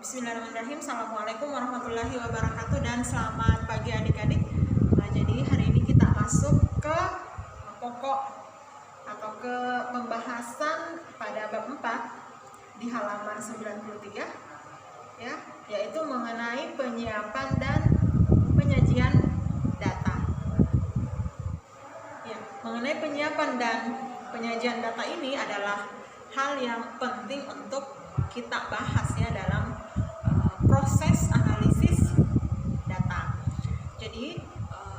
Bismillahirrahmanirrahim. Assalamualaikum warahmatullahi wabarakatuh dan selamat pagi adik-adik. Nah, jadi hari ini kita masuk ke pokok atau ke pembahasan pada bab 4 di halaman 93 ya, yaitu mengenai penyiapan dan penyajian data. Ya, mengenai penyiapan dan penyajian data ini adalah hal yang penting untuk kita bahas ya dalam proses analisis data. Jadi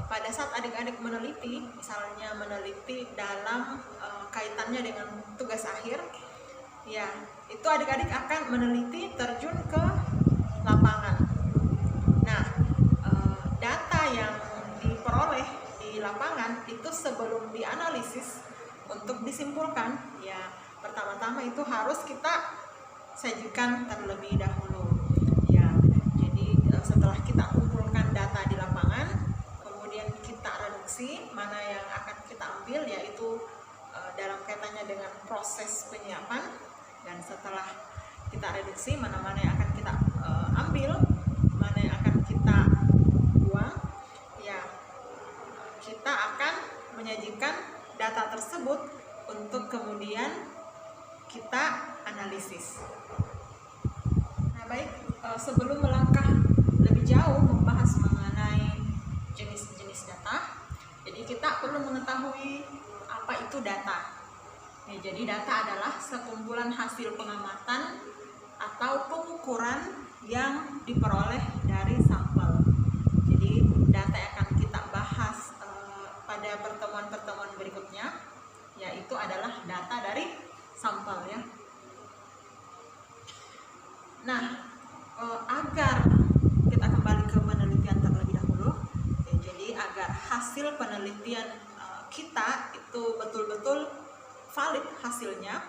pada saat adik-adik meneliti, misalnya meneliti dalam kaitannya dengan tugas akhir, ya itu adik-adik akan meneliti terjun ke lapangan. Nah, data yang diperoleh di lapangan itu sebelum dianalisis untuk disimpulkan, ya pertama-tama itu harus kita sajikan terlebih dahulu. Setelah kita kumpulkan data di lapangan, kemudian kita reduksi mana yang akan kita ambil, yaitu dalam kaitannya dengan proses penyiapan. Dan setelah kita reduksi mana-mana yang akan kita ambil, mana yang akan kita buang, ya kita akan menyajikan data tersebut untuk kemudian kita analisis. Nah, baik, sebelum melangkah lebih jauh membahas mengenai jenis-jenis data, jadi kita perlu mengetahui apa itu data. Ya, jadi data adalah sekumpulan hasil pengamatan atau pengukuran yang diperoleh dari sampel. Jadi data yang akan kita bahas pada pertemuan-pertemuan berikutnya, yaitu adalah data dari sampel ya. Nah, agar kita kembali ke penelitian terlebih dahulu, ya, jadi agar hasil penelitian kita itu betul-betul valid hasilnya.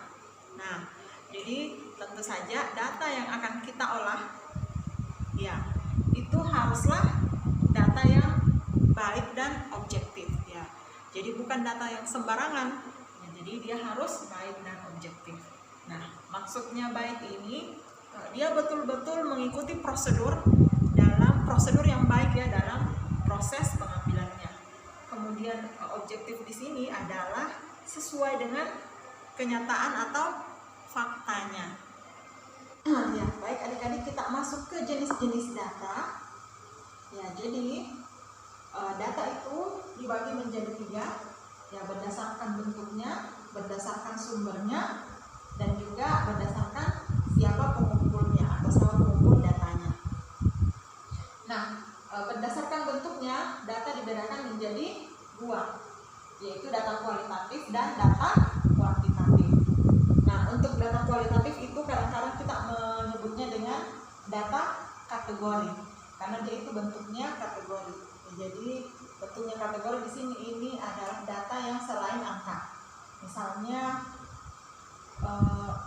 Nah, jadi tentu saja data yang akan kita olah, ya itu haruslah data yang baik dan objektif ya. Jadi bukan data yang sembarangan, ya, jadi dia harus baik dan objektif. Nah, maksudnya baik ini dia betul-betul mengikuti prosedur yang baik ya dalam proses pengambilannya. Kemudian objektif di sini adalah sesuai dengan kenyataan atau faktanya. Ya, baik adik-adik, kita masuk ke jenis-jenis data. Ya, jadi data itu dibagi menjadi 3 ya, berdasarkan bentuknya, berdasarkan sumbernya, dan juga berdasarkan siapa pengumpulnya atau siapa pengumpul datanya. Nah, berdasarkan bentuknya, data dibedakan menjadi 2, yaitu data kualitatif dan data kuantitatif. Nah, untuk data kualitatif itu kadang-kadang kita menyebutnya dengan data kategori, karena dia itu bentuknya kategori. Jadi bentuknya kategori di sini ini adalah data yang selain angka. Misalnya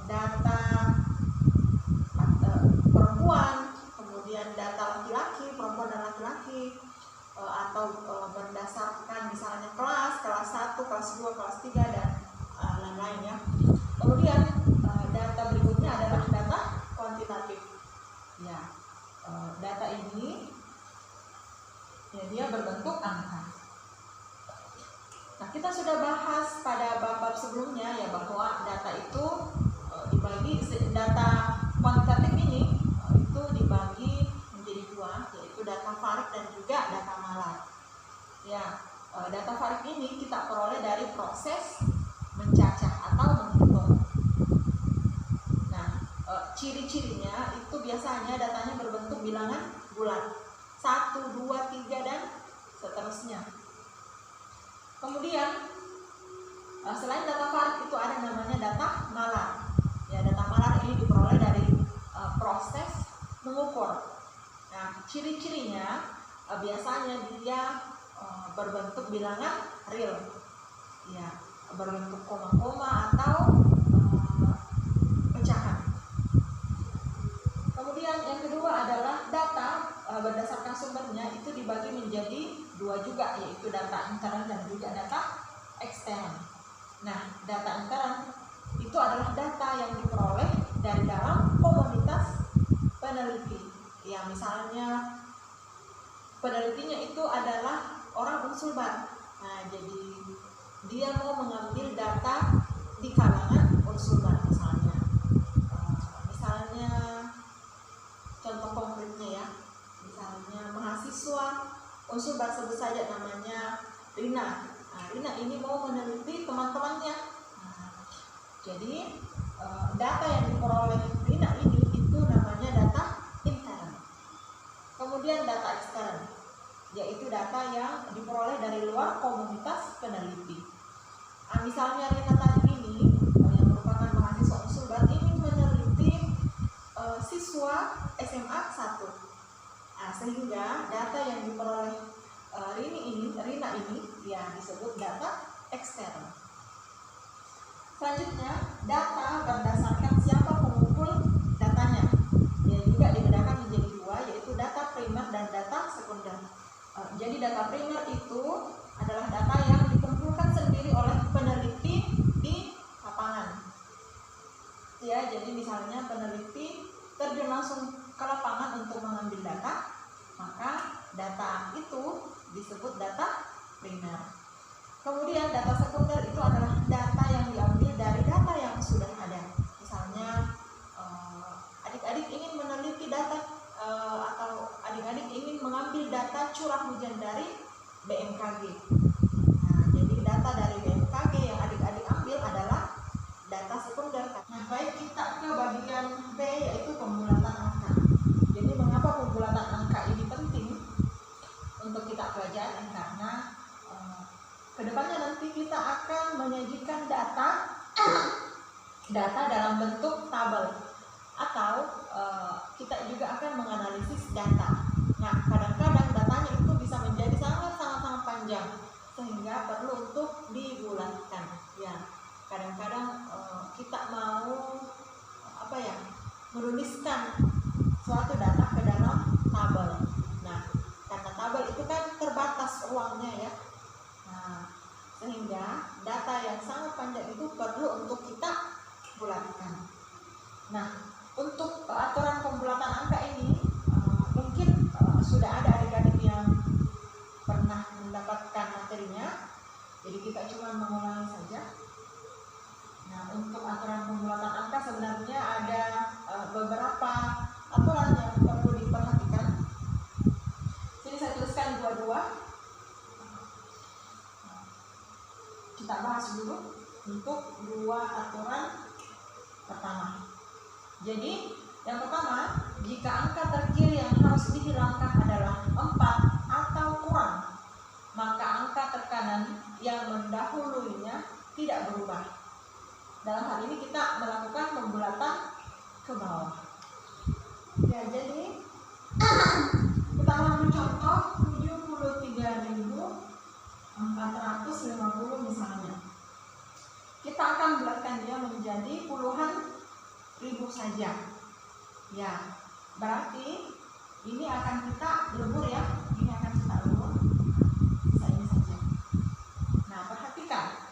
data perempuan, kemudian data laki-laki, perempuan dan laki-laki, atau berdasarkan misalnya kelas 1, kelas 2, kelas 3 dan lain-lain ya. Kemudian data berikutnya adalah data kuantitatif. Ya, data ini ya dia berbentuk angka. Nah, kita sudah bahas pada bab-bab sebelumnya ya bahwa data itu dibagi, data kuantitatif ini itu dibagi menjadi 2, yaitu data varik dan juga data malar. Ya, data varik ini kita peroleh dari proses mencacah atau menghitung. Nah, ciri-cirinya itu biasanya datanya berbentuk bilangan bulat, 1, 2, 3 dan seterusnya. Kemudian selain data varik itu ada namanya data malar. Ya, data malar ini diperoleh dari proses mengukur. Nah, ciri-cirinya biasanya dia berbentuk bilangan real, ya, berbentuk koma-koma atau pecahan. Kemudian yang kedua adalah data berdasarkan sumbernya itu dibagi menjadi 2 juga, yaitu data intern dan juga data ekstern. Nah, data intern itu adalah data yang diperoleh dari dalam komunitas peneliti. Ya, misalnya penelitinya itu adalah orang Unsulbat. Nah, jadi dia mau mengambil data di kalangan Unsulbat misalnya. Misalnya contoh konkretnya ya, misalnya mahasiswa Unsulbat sebut saja namanya Rina. Nah, Rina ini mau meneliti teman-temannya. Nah, jadi data yang diperoleh Rina ini itu namanya data intern. Kemudian data ekstern, yaitu data yang diperoleh dari luar komunitas peneliti. Nah, misalnya Rina tadi ini yang merupakan mahasiswa Unsulbat ini meneliti siswa SMA 1. Nah, sehingga data yang diperoleh Rina ini ya disebut data ekstern. Selanjutnya, data berdasarkan siapa pengumpul datanya. Dia juga dibedakan menjadi dua, yaitu data primer dan data sekunder. Jadi data primer itu adalah data yang dikumpulkan sendiri oleh peneliti di lapangan. Ya, jadi misalnya peneliti terjun langsung ke lapangan untuk mengambil data, maka data itu disebut data primer. Kemudian data sekunder itu adalah data yang diambil dari data yang sudah ada. Misalnya adik-adik ingin meneliti data atau adik-adik ingin mengambil data curah hujan dari BMKG. Nah, jadi data dari BMKG yang adik-adik ambil adalah data sekunder. Nah, baik, kita ke bagian B, yaitu pembulatan angka. Jadi mengapa pembulatan angka ini penting untuk kita pelajari? Karena kedepannya nanti kita akan menyajikan data dalam bentuk tabel, atau kita juga akan menganalisis data. Nah, kadang-kadang datanya itu bisa menjadi sangat panjang sehingga perlu untuk dibulatkan. Ya, kadang-kadang kita mau menuliskan suatu data ke dalam tabel. Nah, karena tabel itu kan terbatas ruangnya ya. Nah, sehingga data yang sangat panjang itu perlu untuk kita bulatkan. Nah, untuk aturan pembulatan angka ini mungkin sudah ada adik-adik yang pernah mendapatkan materinya, jadi kita cuma mengulangi saja. Nah, untuk aturan pembulatan angka sebenarnya ada beberapa aturan yang perlu diperhatikan. Sini saya tuliskan dua-dua. Kita bahas dulu untuk dua aturan pertama. Jadi yang pertama, jika angka terkiri yang harus dihilangkan adalah 4 atau kurang, maka angka terkanan yang mendahulunya tidak berubah. Dalam hal ini kita melakukan pembulatan ke bawah. Ya, jadi kita ambil contoh 73.450 misalnya. Kita akan bulatkan dia menjadi puluhan ribu saja. Ya, berarti ini akan kita lebur ya. Ini akan kita lebur. Bisa ini saja. Nah, perhatikan.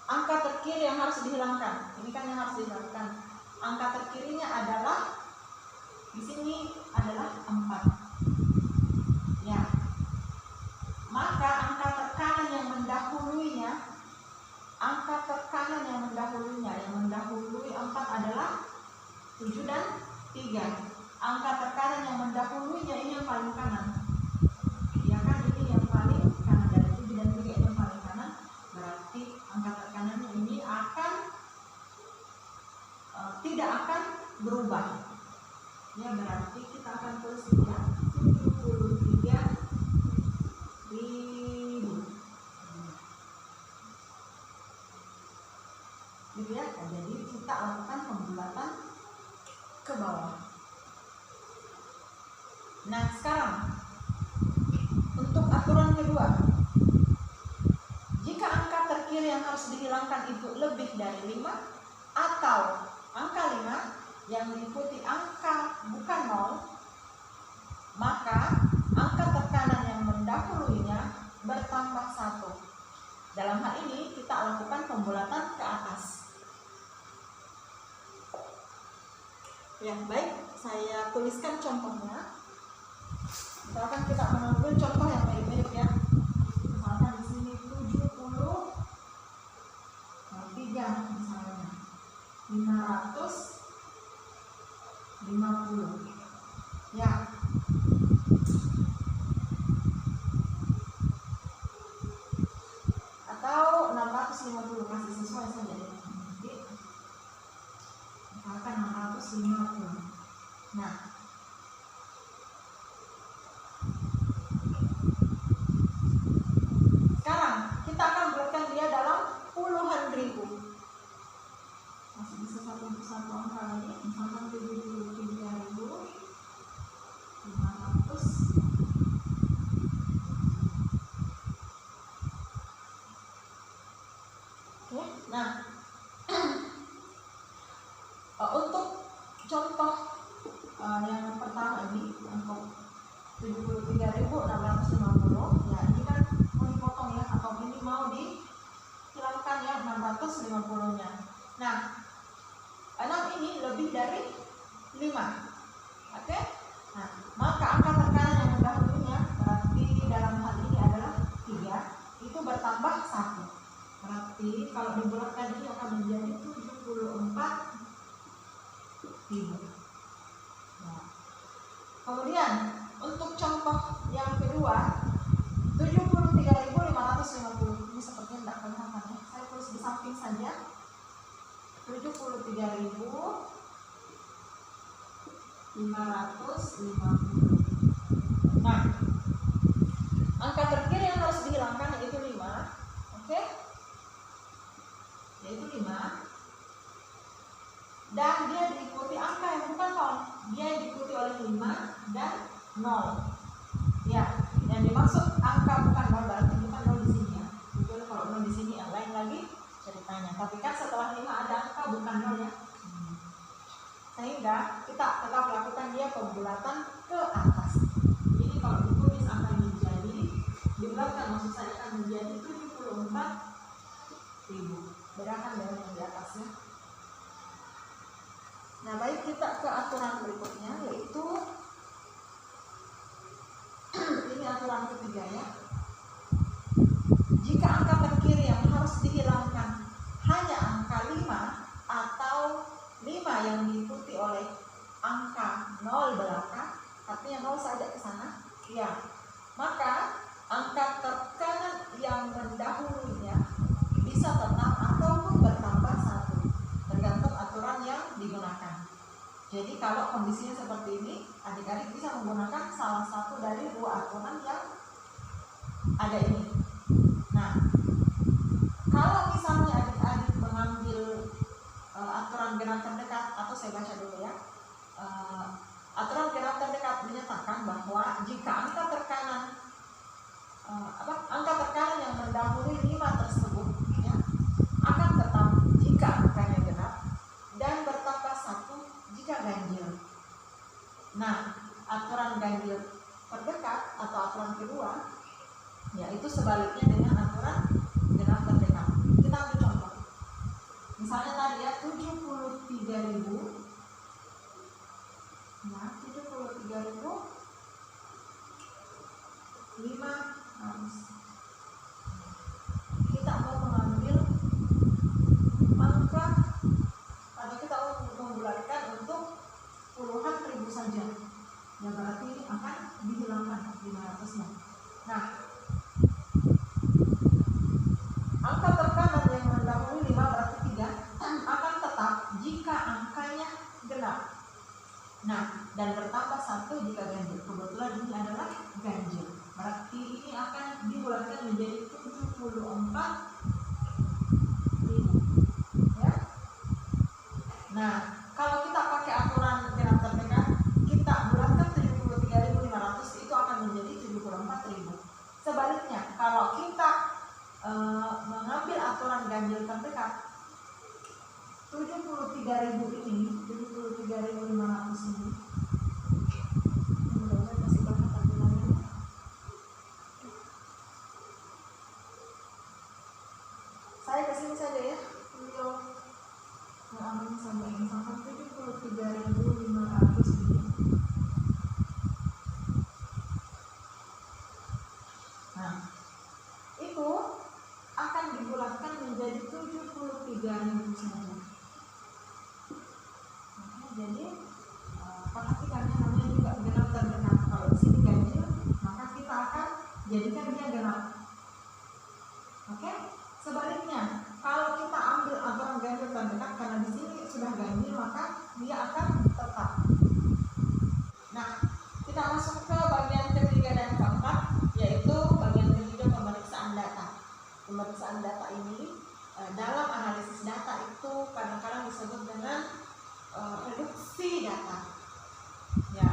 Angka terkiri yang harus dihilangkan. Ini kan yang harus dihilangkan. Angka terkirinya adalah di sini adalah 4. Ya. Maka angka tekanan yang mendahuluinya, yang mendahului 4 adalah 7 dan 3. Angka tekanan yang mendahuluinya ini yang paling kanan. Ya kan, ini yang paling kanan, dari 7 dan 3 yang paling kanan. Berarti angka tekanannya ini tidak akan berubah. Ya, berarti kita akan tulis ya 73.000. Gitu ya. Jadi kita lakukan pembulatan ke bawah. Nah, sekarang untuk aturan kedua, jika angka terkiri yang harus dihilangkan itu lebih dari 5 atau angka 5 yang diikuti angka bukan 0, maka angka tekanan yang mendahuluinya bertambah 1. Dalam hal ini kita lakukan pembulatan ke atas. Ya, baik. saya tuliskan contohnya. Misalkan kita mengambil contoh yang mirip-mirip ya. Misalkan di sini 73 misalnya 550 ya. Atau 650, masih sesuai saja ya. Misalkan 650. Nah, sekarang kita akan bulatkan dia dalam puluhan ribu. Masih bisa satu angka lagi, misalkan 73.500. Oke, nah untuk contoh yang pertama ini untuk 73.650 ya, ini kan mau dipotong ya, atau ini mau dihilangkan ya 650 nya. Nah, 6 ini lebih dari 5. Oke? Nah, maka angka tekanan yang mendahulunya berarti dalam hal ini adalah 3, itu bertambah 1. Berarti kalau dibulatkan ini akan menjadi 74.000. Nah, kemudian untuk contoh yang kedua 73.550. Ini sepertinya tidak kelihatan ya. Saya tulis di samping saja. 73.550. Nah, angka terkiri yang harus dihilangkan yaitu 5. Oke? Yaitu 5. Dan dia diikuti angka yang bukan 0. Dia diikuti oleh 5 dan 0. Ya, yang dimaksud angka bukan 0 berarti bukan 0 di sini ya. Kecuali kalau 0 di sini yang lain lagi ceritanya. Tapi kan setelah 5 ada angka bukan 0 ya. Sehingga kita tetap lakukan dia pembulatan ke atas. Jadi kalau ditulis akan menjadi, dibulatkan maksud saya akan menjadi 74.000. Bedakan dengan yang di atas ya. Nah, baik, kita ke aturan berikutnya, yaitu ini aturan ketiga ya. Jika angka terkiri yang harus dihilangkan hanya angka 5 atau 5 yang diikuti oleh angka 0 belakang, artinya 0 saja ke sana, ya, maka angka tekanan yang mendahulunya bisa tetap ataupun bertambah 1, tergantung aturan yang digunakan. Jadi kalau kondisinya seperti ini, adik-adik bisa menggunakan salah satu dari 2 aturan yang ada ini. Nah, kalau misalnya adik-adik mengambil aturan genap terdekat, atau saya baca dulu ya. Aturan genap terdekat menyatakan bahwa jika angka tekanan yang mendahului 5 tersebut ya, akan tetap jika angkanya genap dan bertambah 1 jika ganjil. Nah, aturan ganjil terdekat atau aturan kedua yaitu sebaliknya dengan aturan genap terdekat. Kita ambil contoh. Misalnya tadi ya 73.000. Nah, 73.500. Kita mau mengambil angka atau kita mau membulatkan untuk puluhan ribu saja. Ya, berarti ini akan dihilangkan 500-nya. Nah, angka tekanan yang mendahului 5 berarti 3 akan tetap jika angkanya genap. Nah, dan bertambah 1 jika ganjil. Kebetulan ini adalah ganjil. Berarti ini akan dibulatkan menjadi 74.000. Ya. Nah, kalau kita pakai aturan genap terdekat, kita bulatkan 73.500, itu akan menjadi 74.000. Sebaliknya, kalau kita mengambil aturan ganjil terdekat, 73.000 ini, 73.500 ini, mudah-mudahan masih kelihatan. jadikan dia genap. Oke, sebaliknya kalau kita ambil aturan ganjil dan genap, karena di sini sudah ganjil maka dia akan tetap. Nah, kita masuk ke bagian ketiga dan keempat, yaitu bagian ketiga, pemeriksaan data. Pemeriksaan data ini dalam analisis data itu kadang-kadang disebut dengan reduksi data. Ya,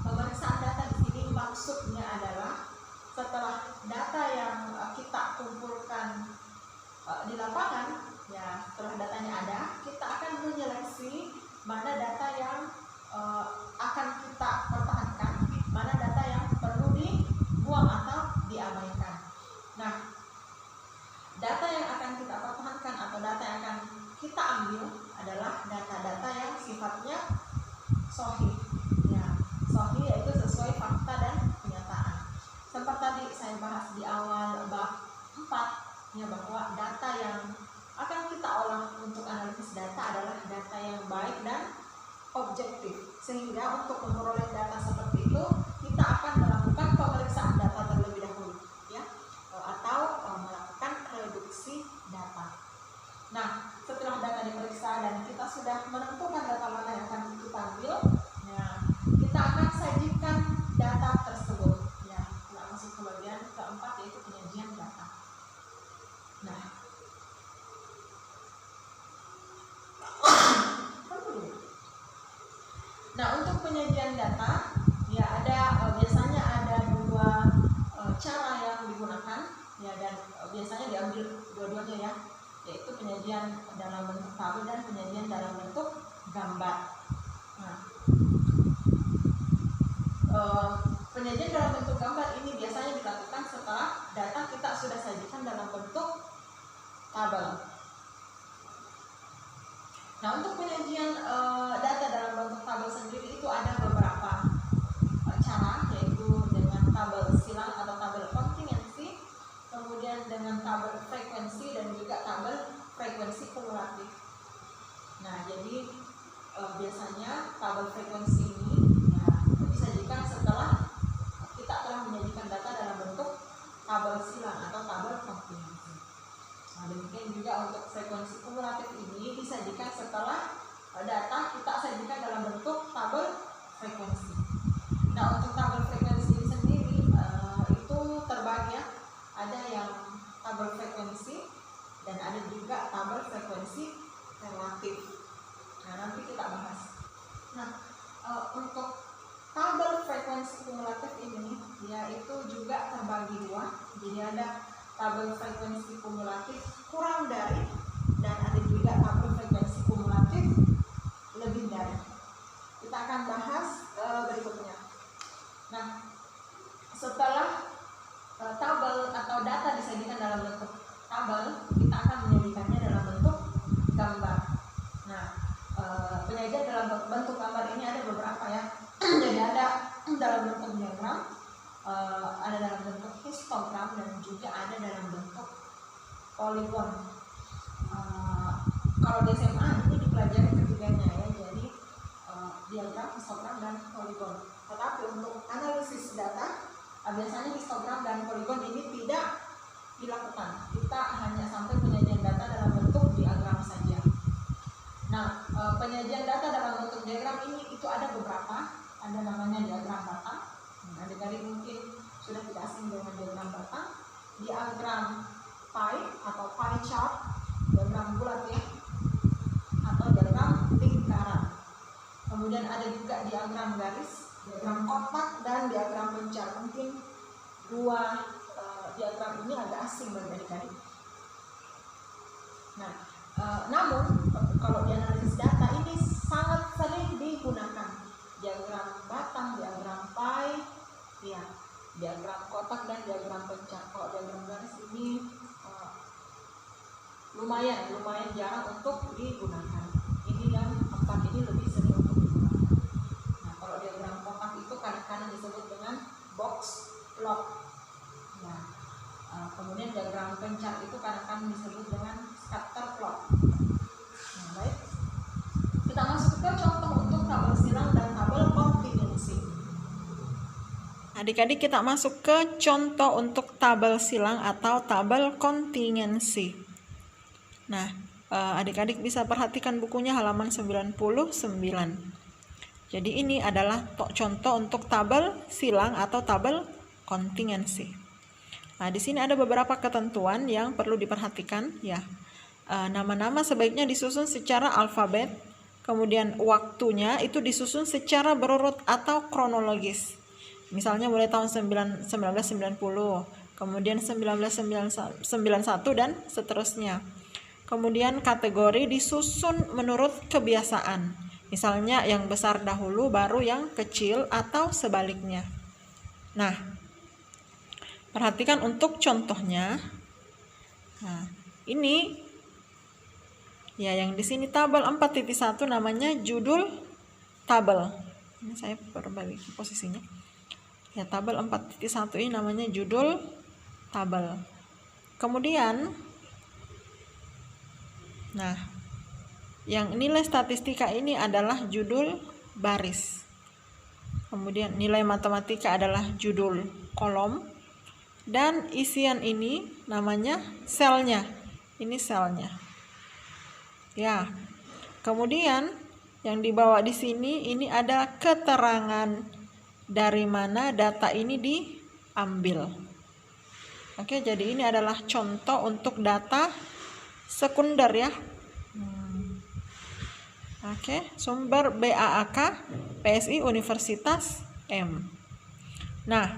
pemeriksaan data di sini maksudnya adalah setelah data yang kita kumpulkan di lapangan, ya setelah datanya ada, kita akan menyeleksi mana data yang akan kita pertahankan, mana data yang perlu dibuang atau diabaikan. Nah, data yang akan kita pertahankan atau data yang akan kita ambil adalah data-data yang sifatnya sahih. Ya, sahih yaitu sesuai fakta dan kenyataan. Sempat tadi saya bahas di awal bab 4 ya, bahwa data yang akan kita olah untuk analisis data adalah data yang baik dan objektif. Sehingga untuk memperoleh data seperti itu, kita akan melakukan pemeriksaan data terlebih dahulu, ya, atau melakukan reduksi data. Nah, setelah data diperiksa dan kita sudah menentukan data mana yang akan kita ambil, ya, kita akan sajikan data tersebut. Ya, kita masuk ke bagian keempat, yaitu penyajian data. Nah, untuk penyajian data, ya ada biasanya ada dua cara yang digunakan, ya, dan biasanya diambil dua-duanya, ya, yaitu penyajian dalam bentuk tabel dan penyajian dalam bentuk gambar. Nah, penyajian dalam bentuk gambar ini biasanya dilakukan setelah data kita sudah sajikan dalam bentuk tabel. Nah, untuk penyajian data dalam bentuk tabel sendiri itu ada beberapa cara, yaitu dengan tabel silang atau tabel kontingensi, kemudian dengan tabel frekuensi, dan juga tabel frekuensi kumulatif. Nah, jadi biasanya tabel frekuensi ini ya disajikan setelah kita telah menyajikan data dalam bentuk tabel silang atau tabel kontingensi. Nah, demikian juga untuk frekuensi kumulatif ini disajikan setelah data kita sajikan dalam bentuk tabel frekuensi. Nah, untuk tabel frekuensi ini sendiri itu terbagi, ya, ada yang tabel frekuensi dan ada juga tabel frekuensi relatif. Nah, nanti kita bahas. Nah, untuk tabel frekuensi kumulatif ini ya itu juga terbagi dua. Jadi ada tabel frekuensi kumulatif kurang dari, dan ada juga tabel frekuensi kumulatif lebih dari. Kita akan bahas berikutnya. Nah, setelah tabel atau data disajikan dalam bentuk tabel, kita akan menyajikannya dalam bentuk gambar. Nah, penyajian dalam bentuk gambar ini ada beberapa, ya. Jadi ada dalam bentuk diagram, ada dalam bentuk histogram, dan juga ada dalam bentuk poligon. Kalau di SMA ini dipelajari ketiganya, ya, jadi diagram, histogram, dan poligon. Tetapi untuk analisis data biasanya histogram dan poligon ini tidak dilakukan. Kita hanya sampai penyajian data dalam bentuk diagram saja. Nah, penyajian data dalam bentuk diagram ini itu ada beberapa. Ada namanya diagram batang. Nah, adik-adik mungkin sudah tidak asing dengan diagram batang. Diagram pie atau pie chart, diagram bulat, ya, atau diagram lingkaran. Kemudian ada juga diagram garis, diagram kotak, dan diagram pencar. Mungkin dua diagram ini agak asing bagi adik-adik. Nah, namun kalau di analisis data ini sangat sering digunakan diagram batang, diagram pie, ya, diagram kotak, dan diagram pencar. Kalau diagram garis ini lumayan jarang untuk digunakan. Ini yang empat ini lebih sering untuk digunakan. Nah, kalau diagram kotak itu kadang-kadang disebut dengan box plot. Nah, kemudian diagram pencar itu kadang-kadang disebut dengan scatter plot. Nah, baik, kita masuk ke contoh untuk tabel silang dan tabel kontingensi. Adik-adik kita masuk ke contoh untuk tabel silang atau tabel kontingensi. Nah, adik-adik bisa perhatikan bukunya halaman 99. Jadi ini adalah contoh untuk tabel silang atau tabel kontingensi. Nah, di sini ada beberapa ketentuan yang perlu diperhatikan ya. Nama-nama sebaiknya disusun secara alfabet, kemudian waktunya itu disusun secara berurut atau kronologis. Misalnya mulai tahun 1990, kemudian 1991 dan seterusnya. Kemudian kategori disusun menurut kebiasaan. Misalnya yang besar dahulu baru yang kecil atau sebaliknya. Nah, perhatikan untuk contohnya. Nah, ini ya yang di sini tabel 4.1 namanya judul tabel. Ini saya perbaiki posisinya. Ya, tabel 4.1 ini namanya judul tabel. Kemudian nah, yang nilai statistika ini adalah judul baris. Kemudian nilai matematika adalah judul kolom. Dan isian ini namanya selnya. Ini selnya. Ya. Kemudian yang dibawa di sini ini ada keterangan dari mana data ini diambil. Oke, jadi ini adalah contoh untuk data sekunder ya. Oke, sumber BAAK PSI Universitas M. Nah,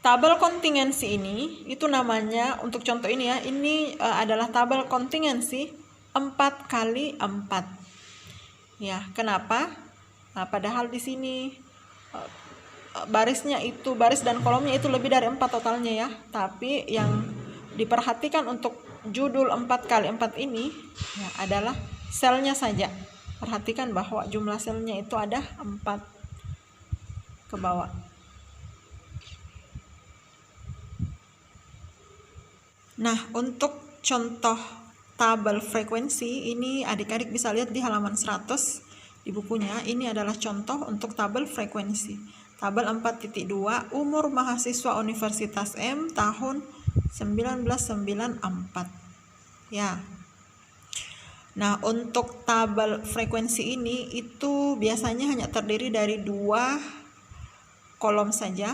tabel kontingensi ini itu namanya untuk contoh ini ya. Ini adalah tabel kontingensi 4x4. Ya, kenapa? Nah, padahal di sini barisnya itu baris dan kolomnya itu lebih dari 4 totalnya ya. Tapi yang diperhatikan untuk judul 4x4 ini ya adalah selnya saja. Perhatikan bahwa jumlah selnya itu ada 4 ke bawah. Nah, untuk contoh tabel frekuensi ini adik-adik bisa lihat di halaman 100 di bukunya. Ini adalah contoh untuk tabel frekuensi. Tabel 4.2 umur mahasiswa Universitas M tahun 1994. Ya. Nah, untuk tabel frekuensi ini itu biasanya hanya terdiri dari 2 kolom saja.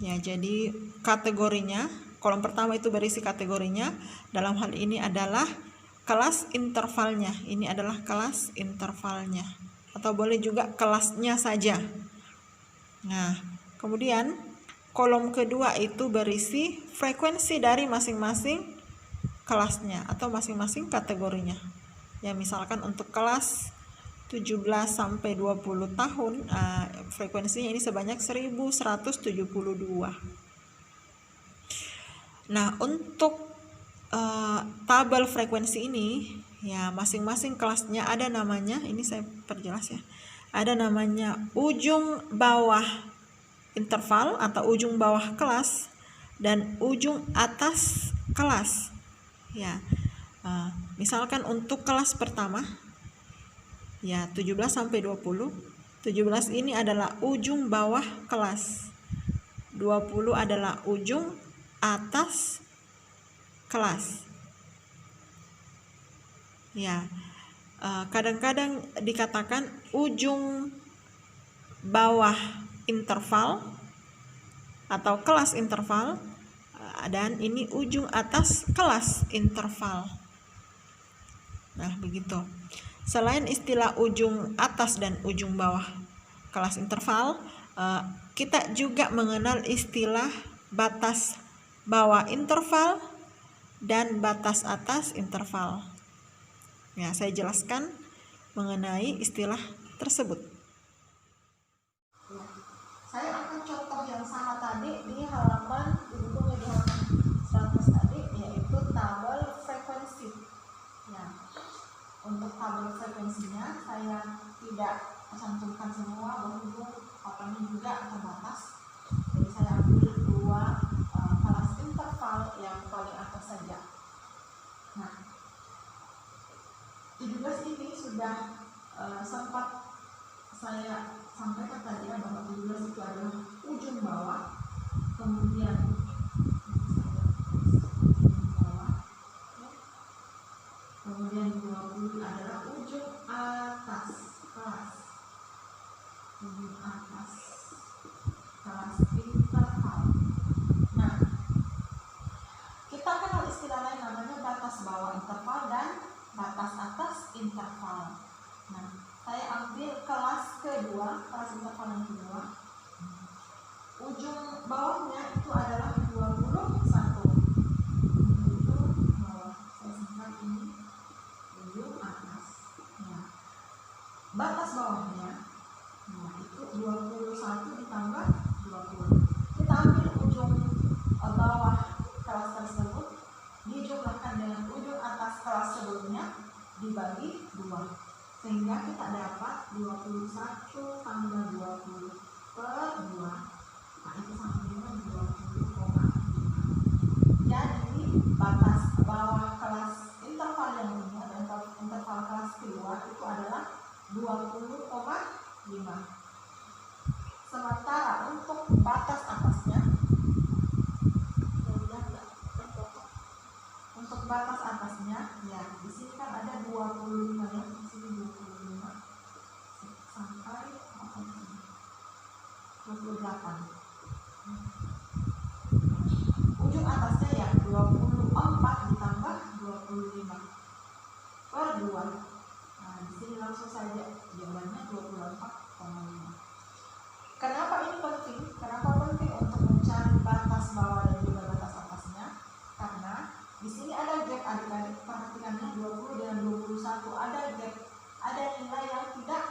Ya, jadi kategorinya, kolom pertama itu berisi kategorinya. Dalam hal ini adalah kelas intervalnya. Ini adalah kelas intervalnya. Atau boleh juga kelasnya saja. Nah, kemudian kolom kedua itu berisi frekuensi dari masing-masing kelasnya atau masing-masing kategorinya. Ya, misalkan untuk kelas 17 sampai 20 tahun, frekuensinya ini sebanyak 1172. Nah, untuk tabel frekuensi ini ya masing-masing kelasnya ada namanya. Ini saya perjelas ya. Ada namanya ujung bawah interval atau ujung bawah kelas dan ujung atas kelas. Ya. Misalkan untuk kelas pertama ya 17 sampai 20. 17 ini adalah ujung bawah kelas. 20 adalah ujung atas kelas. Ya. Kadang-kadang dikatakan ujung bawah interval atau kelas interval dan ini ujung atas kelas interval. Nah, begitu. Selain istilah ujung atas dan ujung bawah kelas interval, kita juga mengenal istilah batas bawah interval dan batas atas interval. Ya, saya jelaskan mengenai istilah tersebut. Ya, saya akan contoh yang sama tadi di halaman di bukunya di halaman 100 tadi, yaitu tabel frekuensi. Ya, untuk tabel frekuensinya saya tidak cantumkan semua, berhubung papannya juga terbatas. Jadi saya ambil 2 kelas interval yang paling atas saja. Nah, 17 ini sudah sempat saya sampaikan tadi ya bahwa 17 itu adalah ujung bawah, kemudian kemudian 20 adalah ujung atas kelas, ujung atas kelas interval. Nah, kita kenal istilah lain namanya batas bawah interval dan batas atas interval. Nah, saya ambil kelas kedua, kelas interval yang kedua. Ujung bawahnya itu adalah 21. Ujung bawah, saya singkat ini ujung atas. Nah, batas bawahnya, nah itu 21 ditambah 20. Kita ambil ujung bawah kelas tersebut dijumlahkan dengan ujung atas kelas sebelumnya dibagi 2, sehingga kita dapat 21 tambah 20 per 2. Nah, itu sama dengan 20,5. Jadi batas bawah kelas interval yang ini atau interval kelas kedua itu adalah 20,5. Sementara untuk batas atasnya, untuk batas atasnya ya di sini kan ada 25 ya, di sini 25 sampai 28. Ujung atasnya ya 24 ditambah 25 per 2. Nah, di sini langsung saja jawabannya 24,5. Kenapa ini penting? Kenapa penting untuk mencari batas bawah dan juga batas atasnya? Karena di sini ada gap, adik-adik perhatikan ya, 20 dengan 21 ada gap, ada nilai yang tidak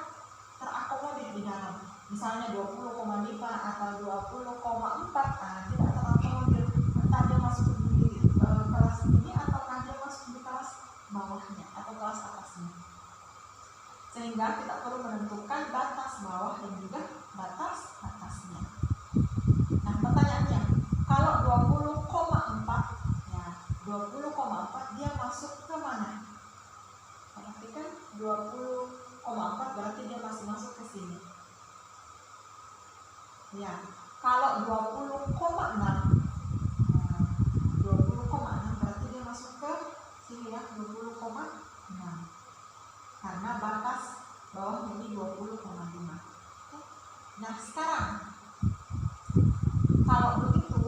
terakomodir di dalam. Misalnya 20,5 atau 20,4, tidak terakomodir. Entah dia masuk di kelas ini ataukah dia masuk di kelas bawahnya atau kelas atasnya. Sehingga kita perlu menentukan batas bawah dan juga batas atasnya. Nah, pertanyaannya, kalau 20,4 ya, 20,4 dia masuk ke mana? Perhatikan 20,4 berarti dia masih masuk ke sini. Ya, kalau 20,6 berarti dia masuk ke sini ya, 20,6. Karena batas bawah ini 20,5. Nah, sekarang kalau begitu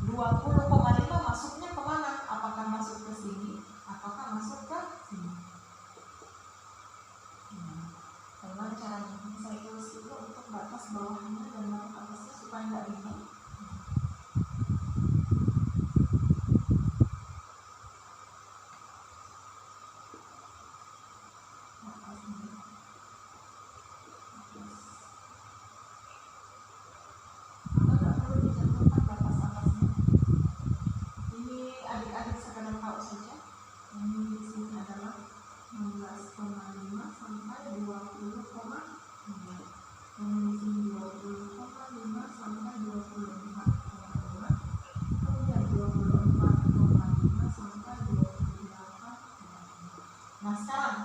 20,5 masuknya kemana? Apakah masuk ke sini ataukah masuk ke sini? Bagaimana caranya? Saya tulis dulu untuk batas bawahnya dan batas atasnya supaya nggak bingung. Adik-adik sekadar tahu saja, ini di sini adalah 16,5 sampai 20,5. Ini di sini 20,5 sampai 24,5. Kemudian 24,5 sampai 28,5. Nah, sekarang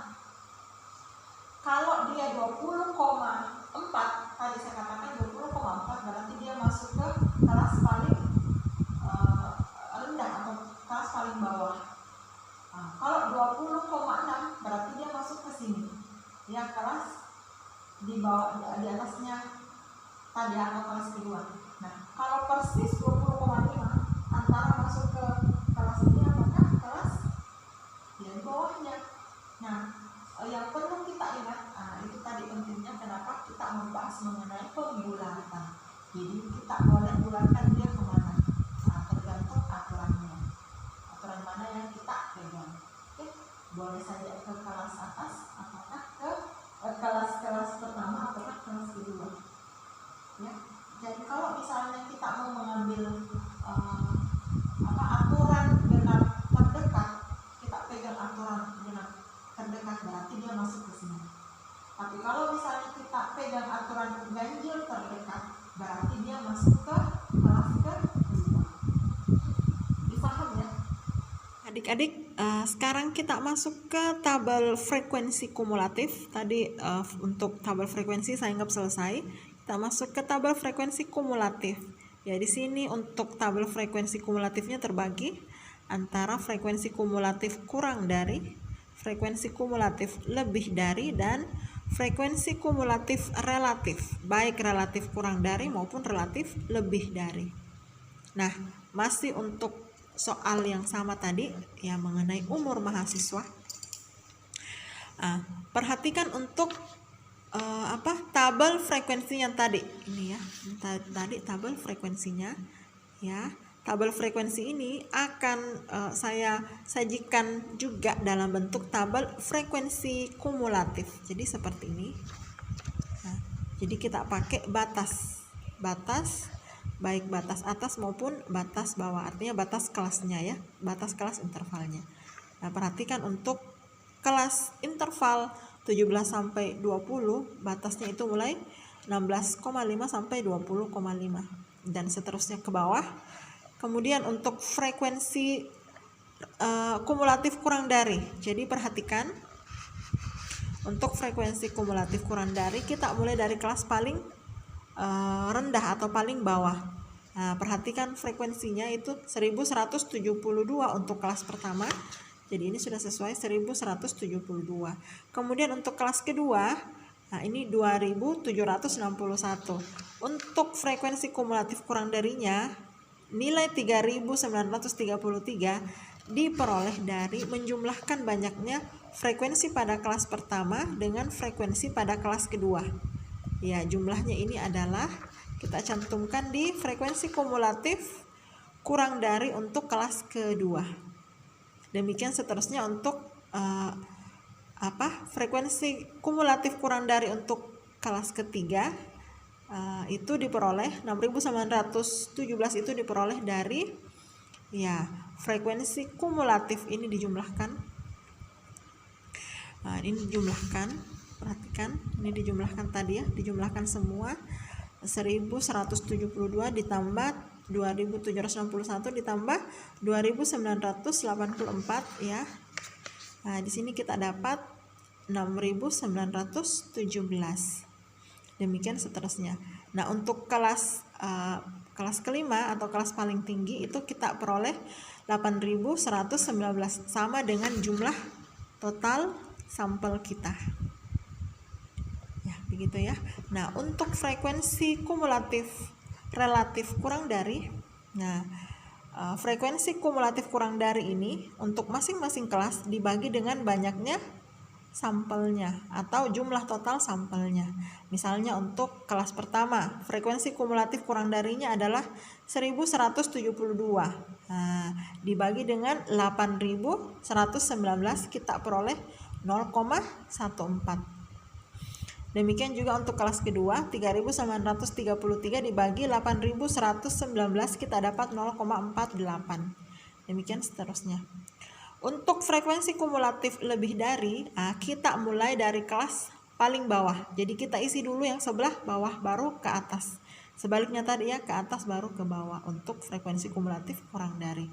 kalau dia 20,4, tadi saya katakan 20,4 berarti dia masuk ke kelas paling rendah atau kelas paling bawah. Nah, kalau 20,6 berarti dia masuk ke sini. Yang kelas di bawah, di atasnya tadi atau kelas kedua. Nah, kalau persis 20,5 antara masuk ke kelas ini apakah kelas ya di bawahnya. Nah, yang perlu kita ingat, itu tadi pentingnya kenapa kita membahas mengenai pembulatan. Jadi kita boleh bulatkan dia kemana? Tergantung aturannya. Aturan mana yang kita pegang. Oke, boleh saja ke kelas atas, apakah ke kelas pertama ataukah kelas kedua. Ya, jadi kalau misalnya kita mau mengambil aturan genap terdekat, kita pegang aturan genap terdekat berarti dia masuk ke sini. Tapi kalau misalnya kita pegang aturan ganjil terdekat, berarti dia masuk ke kelas kedua. Dipaham ya? Adik-adik sekarang kita masuk ke tabel frekuensi kumulatif. Tadi untuk tabel frekuensi saya anggap selesai. Kita masuk ke tabel frekuensi kumulatif. Ya, di sini untuk tabel frekuensi kumulatifnya terbagi antara frekuensi kumulatif kurang dari, frekuensi kumulatif lebih dari, dan frekuensi kumulatif relatif, baik relatif kurang dari maupun relatif lebih dari. Nah, masih untuk soal yang sama tadi ya mengenai umur mahasiswa. Perhatikan untuk tabel frekuensinya tadi ini ya. Tadi tabel frekuensinya ya. Tabel frekuensi ini akan saya sajikan juga dalam bentuk tabel frekuensi kumulatif. Jadi seperti ini. Nah, jadi kita pakai batas baik batas atas maupun batas bawah, artinya batas kelasnya ya, batas kelas intervalnya. Nah, perhatikan untuk kelas interval 17 sampai 20 batasnya itu mulai 16,5 sampai 20,5 dan seterusnya ke bawah. Kemudian untuk frekuensi kumulatif kurang dari. Jadi perhatikan untuk frekuensi kumulatif kurang dari kita mulai dari kelas paling rendah atau paling bawah. Nah, perhatikan frekuensinya itu 1172 untuk kelas pertama. Jadi ini sudah sesuai 1172. Kemudian untuk kelas kedua, nah ini 2761. Untuk frekuensi kumulatif kurang darinya, nilai 3933 diperoleh dari menjumlahkan banyaknya frekuensi pada kelas pertama dengan frekuensi pada kelas kedua. Ya, jumlahnya ini adalah kita cantumkan di frekuensi kumulatif kurang dari untuk kelas kedua. Demikian seterusnya untuk frekuensi kumulatif kurang dari untuk kelas ketiga itu diperoleh 6917 itu diperoleh dari ya frekuensi kumulatif ini dijumlahkan. Ini dijumlahkan, perhatikan ini dijumlahkan tadi ya, dijumlahkan semua 1172 ditambah 2761 ditambah 2984 ya. Nah, di sini kita dapat 6917. Demikian seterusnya. Nah, untuk kelas kelima atau kelas paling tinggi itu kita peroleh 8119 sama dengan jumlah total sampel kita. Ya, begitu ya. Nah, untuk frekuensi kumulatif relatif kurang dari. Nah, frekuensi kumulatif kurang dari ini untuk masing-masing kelas dibagi dengan banyaknya sampelnya atau jumlah total sampelnya. Misalnya untuk kelas pertama, frekuensi kumulatif kurang darinya adalah 1172. Nah, dibagi dengan 8119 kita peroleh 0,14. Demikian juga untuk kelas kedua, 3933 dibagi 8119 kita dapat 0,48. Demikian seterusnya. Untuk frekuensi kumulatif lebih dari, kita mulai dari kelas paling bawah. Jadi kita isi dulu yang sebelah bawah baru ke atas. Sebaliknya tadi ya, ke atas baru ke bawah untuk frekuensi kumulatif kurang dari.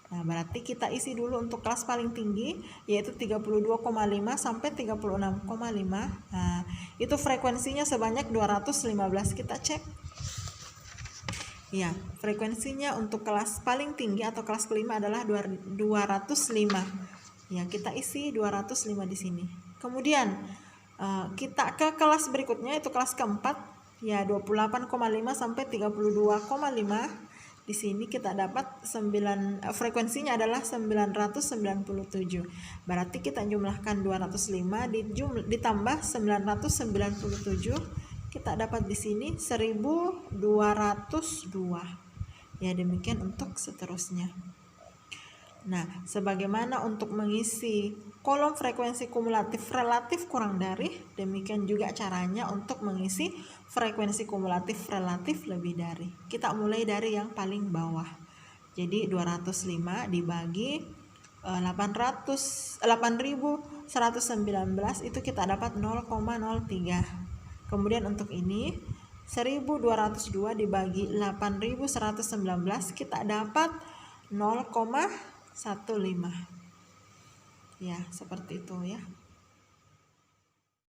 Nah, berarti kita isi dulu untuk kelas paling tinggi yaitu 32,5 sampai 36,5. Nah, itu frekuensinya sebanyak 215. Kita cek. Ya, frekuensinya untuk kelas paling tinggi atau kelas kelima adalah 205. Ya, kita isi 205 di sini. Kemudian kita ke kelas berikutnya itu kelas keempat ya 28,5 sampai 32,5. Di sini kita dapat frekuensinya adalah 997. Berarti kita jumlahkan 205 ditambah 997, kita dapat di sini 1202. Ya, demikian untuk seterusnya. Nah, sebagaimana untuk mengisi kolom frekuensi kumulatif relatif kurang dari, demikian juga caranya untuk mengisi frekuensi kumulatif relatif lebih dari. Kita mulai dari yang paling bawah. Jadi 205 dibagi 8119 itu kita dapat 0,03. Kemudian untuk ini 1202 dibagi 8119 kita dapat 0,15. Ya, seperti itu ya.